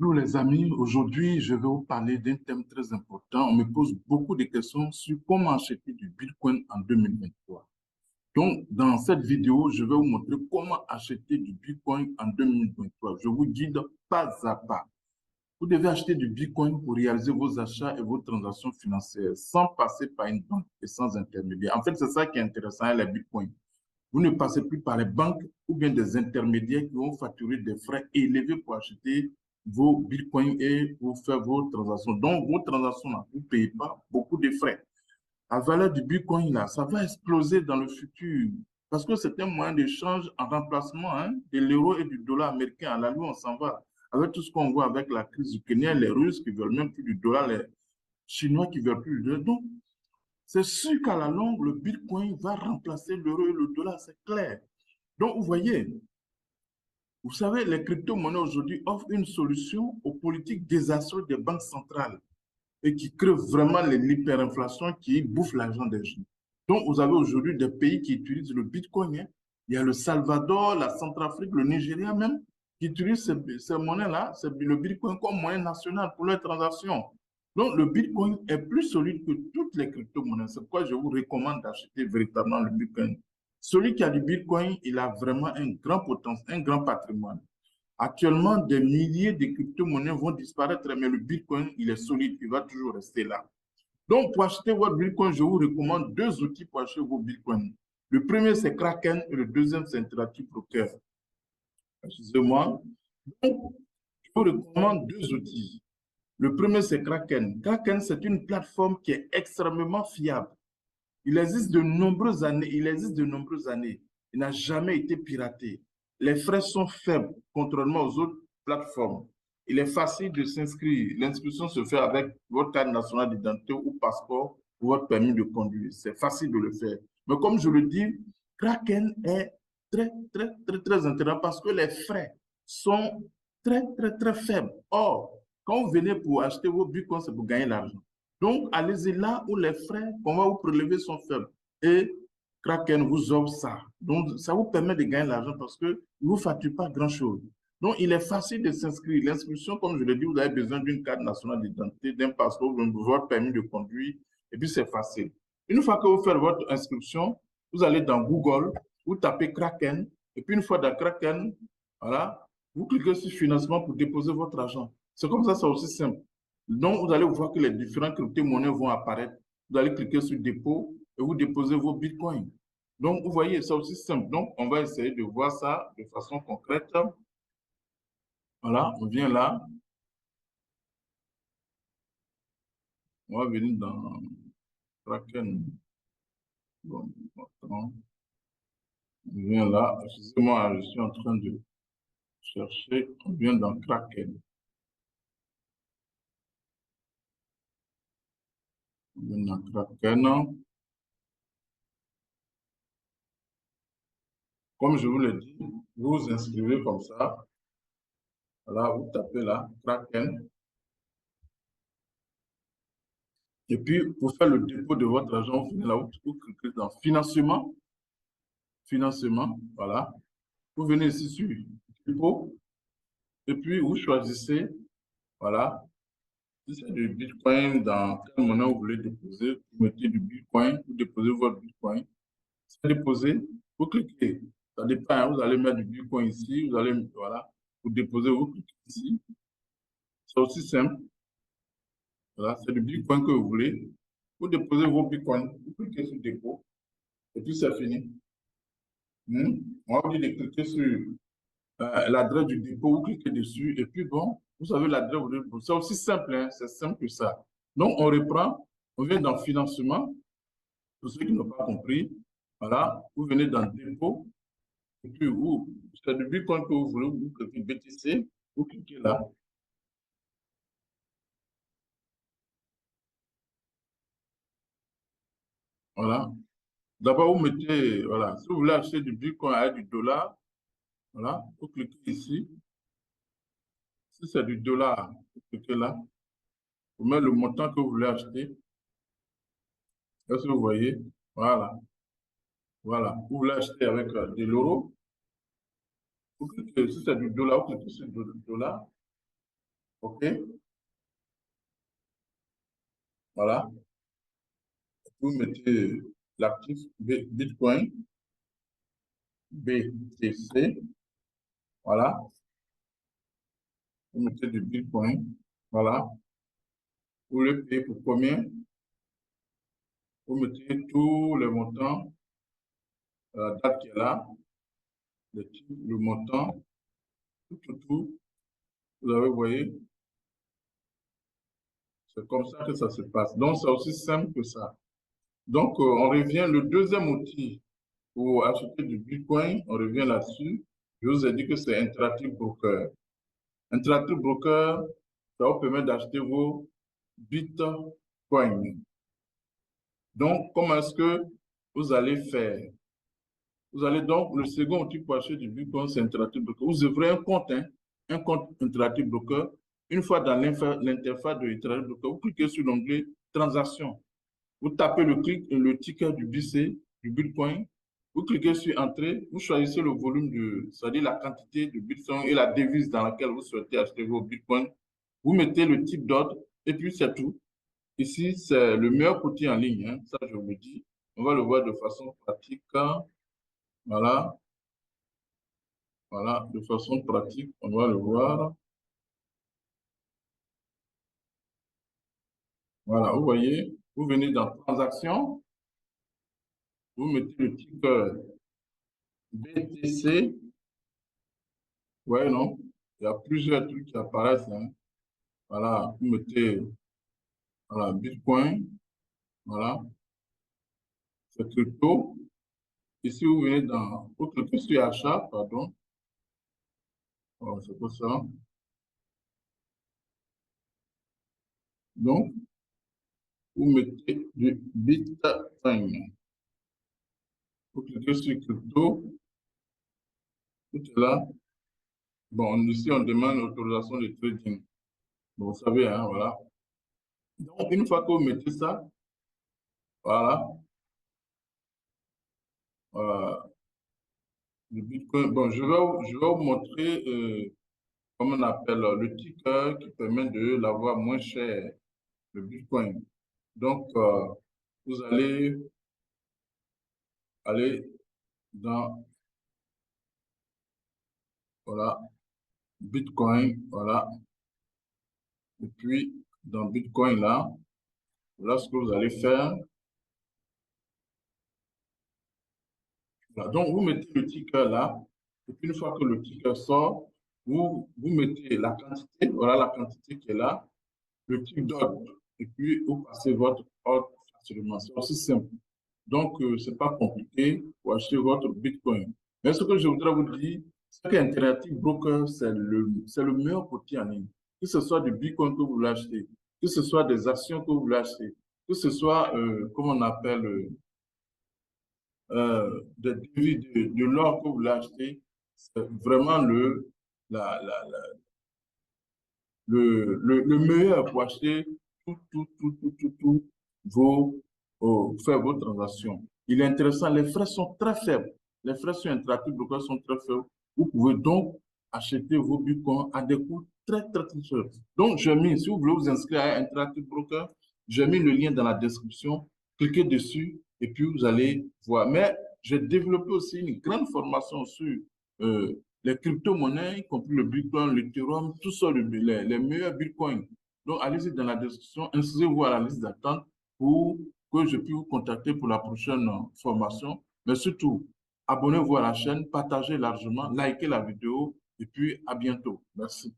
Bonjour les amis, aujourd'hui je vais vous parler d'un thème très important. On me pose beaucoup de questions sur comment acheter du Bitcoin en 2023. Donc dans cette vidéo, je vais vous montrer comment acheter du Bitcoin en 2023. Je vous guide pas à pas. Vous devez acheter du Bitcoin pour réaliser vos achats et vos transactions financières sans passer par une banque et sans intermédiaire. En fait, c'est ça qui est intéressant avec les Bitcoins. Vous ne passez plus par les banques ou bien des intermédiaires qui vont facturer des frais élevés pour acheter vos bitcoins et pour faire vos transactions. Donc, vos transactions, là, vous ne payez pas beaucoup de frais. La valeur du bitcoin, là, ça va exploser dans le futur parce que c'est un moyen d'échange en remplacement de l'euro et du dollar américain. À la lui, on s'en va. Avec tout ce qu'on voit avec la crise ukrainienne, les Russes qui veulent même plus du dollar, les Chinois qui veulent plus du dollar. Donc, c'est sûr qu'à la longue, le Bitcoin va remplacer l'euro et le dollar, c'est clair. Donc, vous voyez, vous savez, les crypto-monnaies aujourd'hui offrent une solution aux politiques désastreuses des banques centrales et qui créent vraiment l'hyperinflation qui bouffe l'argent des gens. Donc, vous avez aujourd'hui des pays qui utilisent le Bitcoin, hein. Il y a le Salvador, la Centrafrique, le Nigeria même, qui utilisent ces monnaies-là, le Bitcoin comme moyen national pour leurs transactions. Donc, le Bitcoin est plus solide que toutes les crypto-monnaies. C'est pourquoi je vous recommande d'acheter véritablement le Bitcoin. Celui qui a du Bitcoin, il a vraiment un grand potentiel, un grand patrimoine. Actuellement, des milliers de crypto-monnaies vont disparaître, mais le Bitcoin, il est solide, il va toujours rester là. Donc, pour acheter votre Bitcoin, je vous recommande deux outils pour acheter vos Bitcoins. Le premier, c'est Kraken et le deuxième, c'est Interactive Broker. Excusez-moi. Donc, je vous recommande deux outils. Le premier, c'est Kraken. Kraken, c'est une plateforme qui est extrêmement fiable. Il existe de nombreuses années. Il n'a jamais été piraté. Les frais sont faibles, contrairement aux autres plateformes. Il est facile de s'inscrire. L'inscription se fait avec votre carte nationale d'identité ou passeport ou votre permis de conduire. C'est facile de le faire. Mais comme je le dis, Kraken est très intéressant parce que les frais sont très faibles. Or, quand vous venez pour acheter vos bitcoins, c'est pour gagner l'argent. Donc, allez-y là où les frais qu'on va vous prélever sont faibles. Et Kraken vous offre ça. Donc, ça vous permet de gagner l'argent parce que ne vous facture pas grand-chose. Donc, il est facile de s'inscrire. L'inscription, comme je l'ai dit, vous avez besoin d'une carte nationale d'identité, d'un passeport, de votre permis de conduire, et puis c'est facile. Une fois que vous faites votre inscription, vous allez dans Google, vous tapez Kraken, et puis une fois dans Kraken, voilà, vous cliquez sur financement pour déposer votre argent. C'est comme ça, c'est aussi simple. Donc, vous allez voir que les différentes crypto-monnaies vont apparaître. Vous allez cliquer sur dépôt et vous déposez vos bitcoins. Donc, vous voyez, c'est aussi simple. Donc, on va essayer de voir ça de façon concrète. Voilà, on vient là. On va venir dans Kraken. Bon, attends. On vient là. Excusez-moi, je suis en train de chercher. On vient dans Kraken. On vient dans Kraken. Comme je vous l'ai dit, vous vous inscrivez comme ça. Voilà, vous tapez là, Kraken. Et puis, pour faire le dépôt de votre argent, vous venez là, vous cliquez dans financement. Financement, voilà. Vous venez ici sur dépôt. Et puis, vous choisissez, voilà. Si c'est du Bitcoin, dans quelle monnaie vous voulez déposer, vous mettez du Bitcoin, vous déposez votre Bitcoin. C'est déposé, vous cliquez. Ça dépend, hein, vous allez mettre du Bitcoin ici, vous allez, voilà, vous déposez, vous cliquez ici. C'est aussi simple. Voilà, c'est du Bitcoin que vous voulez. Vous déposez vos Bitcoins, vous cliquez sur dépôt, et puis c'est fini. On va vous dire de cliquer sur l'adresse du dépôt, vous cliquez dessus, et puis bon, vous avez l'adresse. C'est aussi simple, hein, c'est simple que ça. Donc, on reprend, on vient dans financement, pour ceux qui n'ont pas compris. Voilà, vous venez dans dépôt, et puis vous, c'est du Bitcoin que vous voulez, vous cliquez BTC, vous cliquez là. Voilà. D'abord, vous mettez, voilà, si vous voulez acheter du Bitcoin avec du dollar, voilà, vous cliquez ici. Si c'est du dollar, vous cliquez là. Vous mettez le montant que vous voulez acheter. Est-ce que vous voyez? Voilà. Voilà. Vous voulez acheter avec de l'euro. Vous cliquez, si c'est du dollar, vous cliquez sur le dollar. OK? Voilà. Vous mettez l'actif Bitcoin, BTC. Voilà. Vous mettez du Bitcoin. Voilà. Vous le payez pour combien? Vous mettez tous les montants, la date qui est là, le montant, tout. Vous avez, vous voyez, c'est comme ça que ça se passe. Donc, c'est aussi simple que ça. Donc, on revient, le deuxième outil pour acheter du Bitcoin, on revient là-dessus. Je vous ai dit que c'est Interactive Broker. Interactive Broker, ça vous permet d'acheter vos Bitcoins. Donc, comment est-ce que vous allez faire? Vous allez donc, le second outil pour acheter du Bitcoin, c'est Interactive Broker. Vous ouvrez un compte Interactive Broker. Une fois dans l'interface de Interactive Broker, vous cliquez sur l'onglet Transactions. Vous tapez le ticker du BC, du Bitcoin. Vous cliquez sur Entrée. Vous choisissez le volume c'est-à-dire la quantité de Bitcoin et la devise dans laquelle vous souhaitez acheter vos Bitcoins. Vous mettez le type d'ordre et puis c'est tout. Ici, c'est le meilleur outil en ligne, hein, ça je vous le dis. On va le voir de façon pratique. Voilà, voilà, de façon pratique, on va le voir. Voilà, vous voyez, vous venez dans Transactions, vous mettez le ticker BTC. Ouais, non, il y a plusieurs trucs qui apparaissent, hein. Voilà, vous mettez voilà, Bitcoin, voilà, c'est crypto. Ici, vous venez dans, vous cliquez sur achat, pardon. Voilà, c'est pour ça. Donc, vous mettez du Bitcoin. Vous cliquez sur crypto, tout est là. Bon, ici, on demande l'autorisation de trading. Bon, vous savez, hein, voilà. Donc, une fois que vous mettez ça, voilà, le Bitcoin. Bon, je vais vous montrer, comment on appelle, le ticker qui permet de l'avoir moins cher, le Bitcoin. Donc, vous allez aller dans, voilà, Bitcoin, voilà. Et puis, dans Bitcoin, là, voilà ce que vous allez faire. Voilà. Donc, vous mettez le ticker là. Et puis, une fois que le ticker sort, vous mettez la quantité, voilà la quantité qui est là, le type d'ordre. Et puis, vous passez votre ordre facilement. C'est aussi simple. Donc, ce n'est pas compliqué pour acheter votre Bitcoin. Mais ce que je voudrais vous dire, c'est qu'Interactive Broker, c'est le meilleur outil en ligne. Que ce soit du Bitcoin que vous voulez acheter, que ce soit des actions que vous voulez acheter, que ce soit, comment on appelle, des devis de l'or que vous voulez acheter, c'est vraiment la, la, la- le meilleur pour acheter tout faire vos transactions. Il est intéressant, les frais sont très faibles. Les frais sur Interactive Broker sont très faibles. Vous pouvez donc acheter vos bitcoins à des coûts très faibles. Donc, si vous voulez vous inscrire à Interactive Broker, j'ai mis le lien dans la description. Cliquez dessus et puis vous allez voir. Mais j'ai développé aussi une grande formation sur les crypto-monnaies, y compris le Bitcoin, l'Ethereum, tout ça, les meilleurs Bitcoins. Donc, allez-y dans la description, inscrivez-vous à la liste d'attente pour que je puisse vous contacter pour la prochaine formation. Mais surtout, abonnez-vous à la chaîne, partagez largement, likez la vidéo et puis à bientôt. Merci.